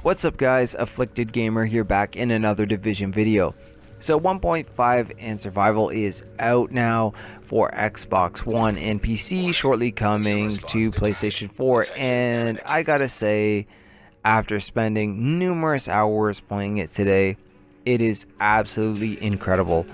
What's up guys, Afflicted Gamer here, back in another Division video. So 1.5 and Survival is out now for Xbox One and PC, shortly coming to PlayStation 4, and I gotta say, after spending numerous hours playing it today, it is absolutely incredible.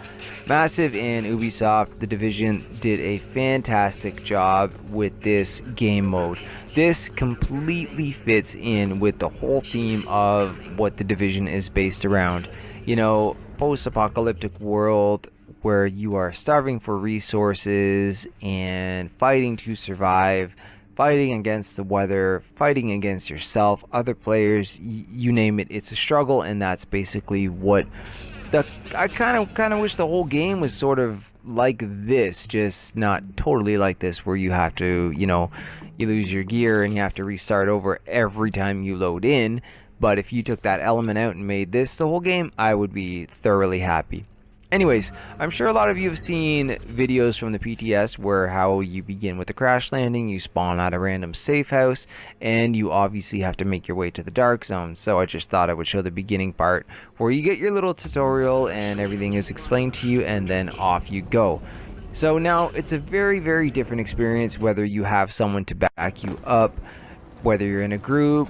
Massive and Ubisoft, The Division, did a fantastic job with this game mode. This completely fits in with the whole theme of what The Division is based around. You know, post-apocalyptic world where you are starving for resources and fighting to survive, fighting against the weather, fighting against yourself, other players, you name it. It's a struggle, and that's basically what I kind of wish the whole game was sort of like this, just not totally like this, where you have to, you lose your gear and you have to restart over every time you load in. But if you took that element out and made this the whole game, I would be thoroughly happy. Anyways, I'm sure a lot of you have seen videos from the PTS where how you begin with the crash landing, you spawn at a random safe house, and you obviously have to make your way to the dark zone. So I just thought I would show the beginning part where you get your little tutorial and everything is explained to you, and then off you go. So now it's a very, very different experience whether you have someone to back you up, whether you're in a group,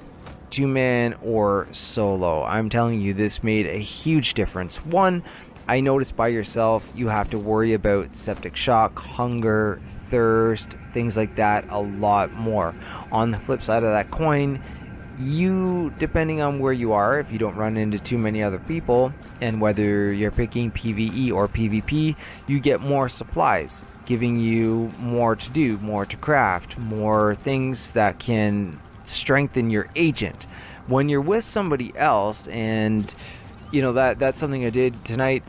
two-man, or solo. I'm telling you, this made a huge difference. One, I noticed by yourself, you have to worry about septic shock, hunger, thirst, things like that a lot more. On the flip side of that coin, you, depending on where you are, if you don't run into too many other people, and whether you're picking PvE or PvP, you get more supplies, giving you more to do, more to craft, more things that can strengthen your agent. When you're with somebody else, and that's something I did tonight,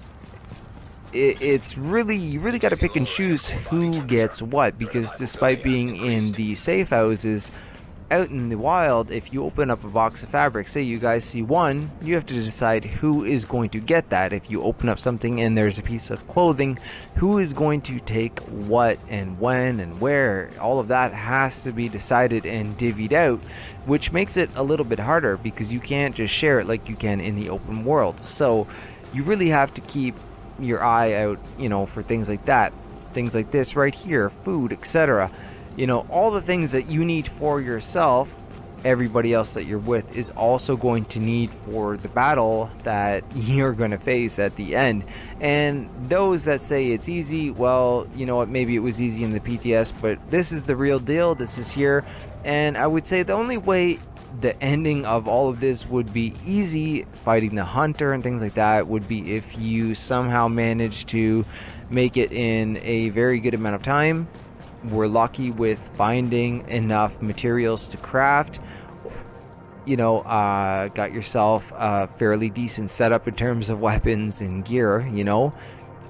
it's really, you really got to pick and choose who gets what, because despite being in the safe houses out in the wild, if you open up a box of fabric, say you guys see one, you have to decide who is going to get that. If you open up something and there's a piece of clothing, who is going to take what and when and where? All of that has to be decided and divvied out, which makes it a little bit harder because you can't just share it like you can in the open world. So you really have to keep your eye out, for things like that, things like this right here, food, etc. All the things that you need for yourself, everybody else that you're with is also going to need for the battle that you're going to face at the end. And those that say it's easy, well, you know what, maybe it was easy in the PTS, but this is the real deal. This is here. And I would say the only way the ending of all of this would be easy, fighting the hunter and things like that, would be if you somehow manage to make it in a very good amount of time. We're lucky with finding enough materials to craft. Got yourself a fairly decent setup in terms of weapons and gear,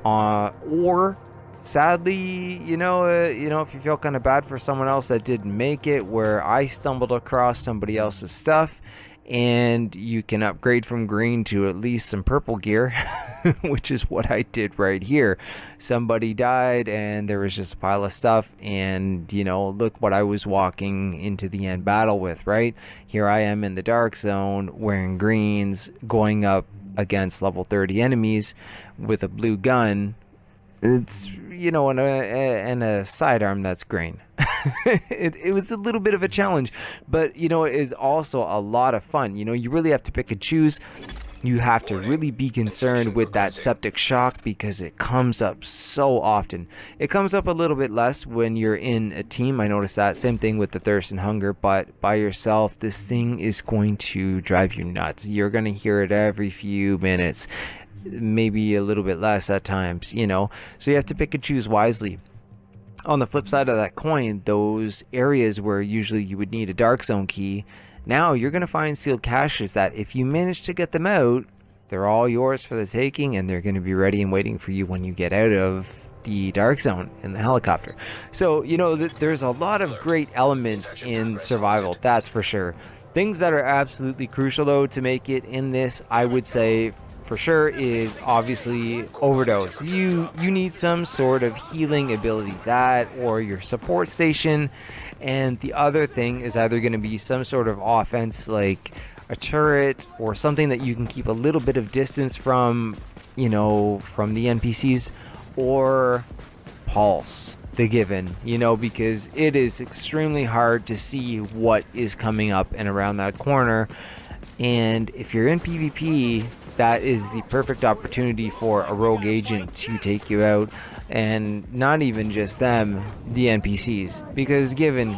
or sadly, if you feel kind of bad for someone else that didn't make it, where I stumbled across somebody else's stuff, and you can upgrade from green to at least some purple gear, which is what I did right here. Somebody died and there was just a pile of stuff, and look what I was walking into the end battle with, right? Here I am in the dark zone wearing greens, going up against level 30 enemies with a blue gun. It's and a sidearm that's green. It was a little bit of a challenge, but it is also a lot of fun. You really have to pick and choose. You have to really be concerned with that septic shock because it comes up so often. It comes up a little bit less when you're in a team. I noticed that. Same thing with the thirst and hunger, but by yourself, this thing is going to drive you nuts. You're going to hear it every few minutes, maybe a little bit less at times, so you have to pick and choose wisely. On the flip side of that coin, those areas where usually you would need a dark zone key, now you're going to find sealed caches that if you manage to get them out, they're all yours for the taking, and they're going to be ready and waiting for you when you get out of the dark zone in the helicopter. So there's a lot of great elements in survival, that's for sure. Things that are absolutely crucial though to make it in this, I would say, for sure, is obviously overdose. You need some sort of healing ability, that or your support station. And the other thing is either going to be some sort of offense like a turret or something that you can keep a little bit of distance from, you know, from the NPCs, or pulse the given, you know, because it is extremely hard to see what is coming up and around that corner. And if you're in PvP, that is the perfect opportunity for a rogue agent to take you out, and not even just them, the NPCs, because given,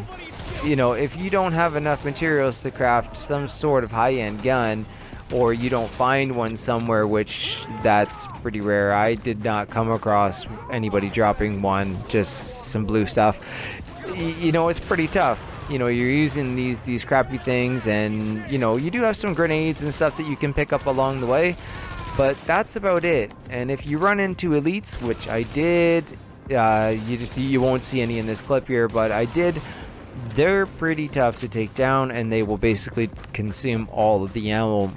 you know, if you don't have enough materials to craft some sort of high-end gun, or you don't find one somewhere, which that's pretty rare. I did not come across anybody dropping one, just some blue stuff. You know, it's pretty tough. You know, you're using these crappy things, and you know, you do have some grenades and stuff that you can pick up along the way, but that's about it. And if you run into elites, which I did, you won't see any in this clip here, but I did. They're pretty tough to take down, and they will basically consume all of the ammo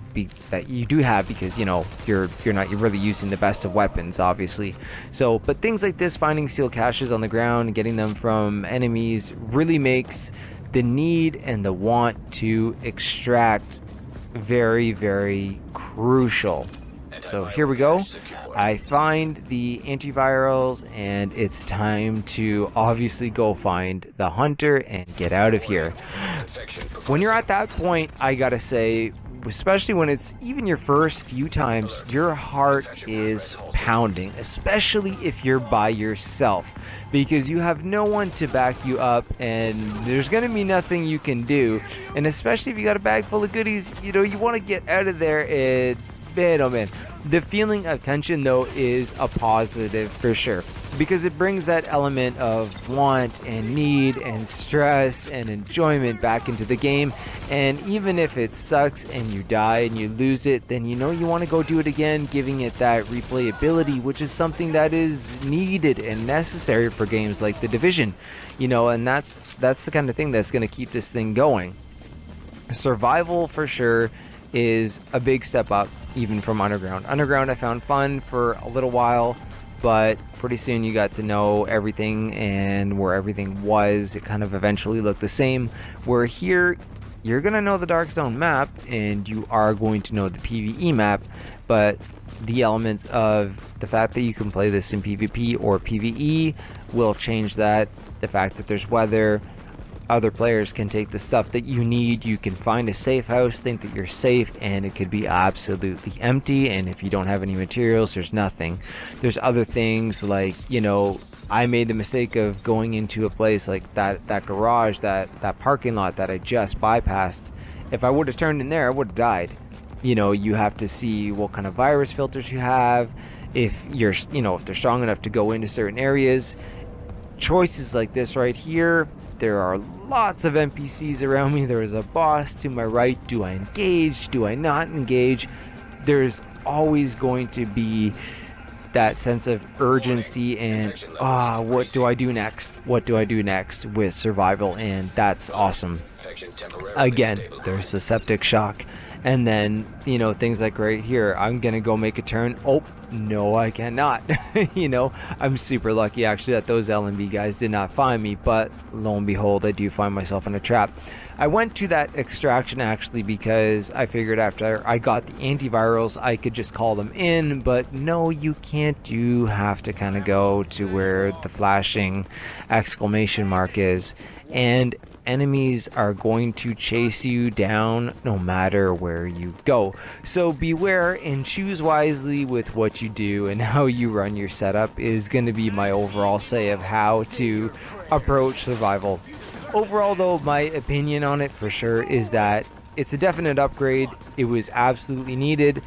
that you do have, because you know you're really using the best of weapons, obviously. So, but things like this, finding sealed caches on the ground and getting them from enemies, really makes the need and the want to extract very, very crucial. So here we go. I find the antivirals, and it's time to obviously go find the hunter and get out of here. When you're at that point, I gotta say, especially when it's even your first few times, your heart is pounding, especially if you're by yourself, because you have no one to back you up, and there's gonna be nothing you can do. And especially if you got a bag full of goodies, you know, you want to get out of there. And man, oh man, the feeling of tension though is a positive for sure, because it brings that element of want and need and stress and enjoyment back into the game. And even if it sucks and you die and you lose it, then you know you want to go do it again, giving it that replayability, which is something that is needed and necessary for games like The Division, you know. And that's the kind of thing that's going to keep this thing going. Survival for sure is a big step up even from Underground. Underground I found fun for a little while, but pretty soon you got to know everything and where everything was. It kind of eventually looked the same. Where here, you're gonna know the Dark Zone map, and you are going to know the PvE map, but the elements of the fact that you can play this in PvP or PvE will change that. The fact that there's weather, other players can take the stuff that you need. You can find a safe house, think that you're safe, and it could be absolutely empty. And if you don't have any materials, there's nothing. There's other things like, you know, I made the mistake of going into a place like that garage, that parking lot that I just bypassed. If I would have turned in there, I would have died. You know, you have to see what kind of virus filters you have, if you're, you know, if they're strong enough to go into certain areas. Choices like this right here. There are lots of NPCs around me. There is a boss to my right. Do I engage? Do I not engage? There's always going to be that sense of urgency and what do I do next? What do I do next with survival? And that's awesome. Again, there's a septic shock. And then, you know, things like right here, I'm gonna go make a turn. Oh, no, I cannot. You know, I'm super lucky actually that those LMB guys did not find me, but lo and behold, I do find myself in a trap. I went to that extraction actually because I figured after I got the antivirals, I could just call them in, but no, you can't. You have to kind of go to where the flashing exclamation mark is, and enemies are going to chase you down no matter where you go. So beware and choose wisely with what you do, and how you run your setup is going to be my overall say of how to approach survival. Overall though, my opinion on it for sure is that it's a definite upgrade. It was absolutely needed.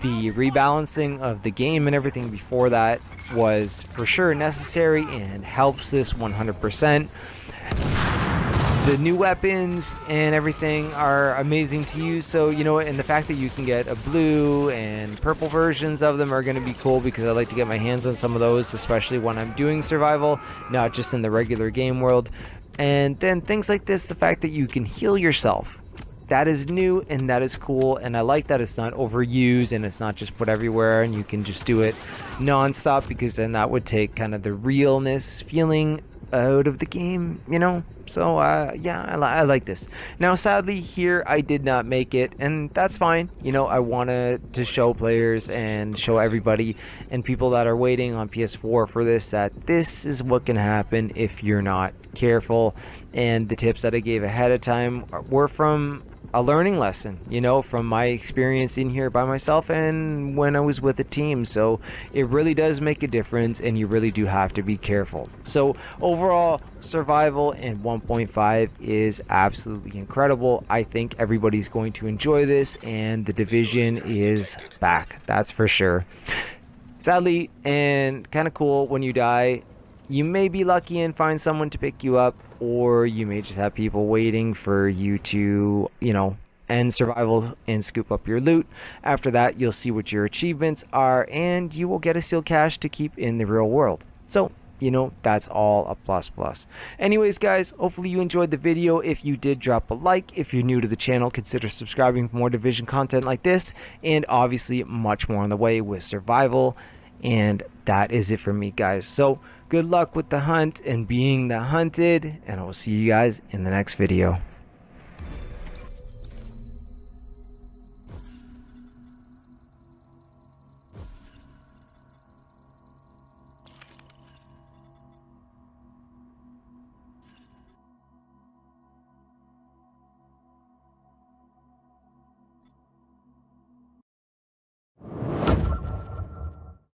The rebalancing of the game and everything before that was for sure necessary and helps this 100%. The new weapons and everything are amazing to use, so you know, and the fact that you can get a blue and purple versions of them are going to be cool, because I like to get my hands on some of those, especially when I'm doing survival, not just in the regular game world. And then things like this, the fact that you can heal yourself, that is new and that is cool, and I like that it's not overused and it's not just put everywhere and you can just do it non-stop, because then that would take kind of the realness feeling out of the game, you know. So yeah, I like this. Now sadly here I did not make it, and that's fine. You know, I wanted to show players and show everybody and people that are waiting on PS4 for this that this is what can happen if you're not careful. And the tips that I gave ahead of time were from a learning lesson, you know, from my experience in here by myself and when I was with a team. So it really does make a difference, and you really do have to be careful. So overall, survival in 1.5 is absolutely incredible. I think everybody's going to enjoy this, and the Division is back, that's for sure. Sadly, and kind of cool, when you die, you may be lucky and find someone to pick you up, or you may just have people waiting for you to, you know, end survival and scoop up your loot. After that, you'll see what your achievements are, and you will get a sealed cache to keep in the real world. So, you know, that's all a plus plus. Anyways, guys, hopefully you enjoyed the video. If you did, drop a like. If you're new to the channel, consider subscribing for more Division content like this, and obviously much more on the way with survival. And that is it for me, guys. So good luck with the hunt and being the hunted, and I will see you guys in the next video.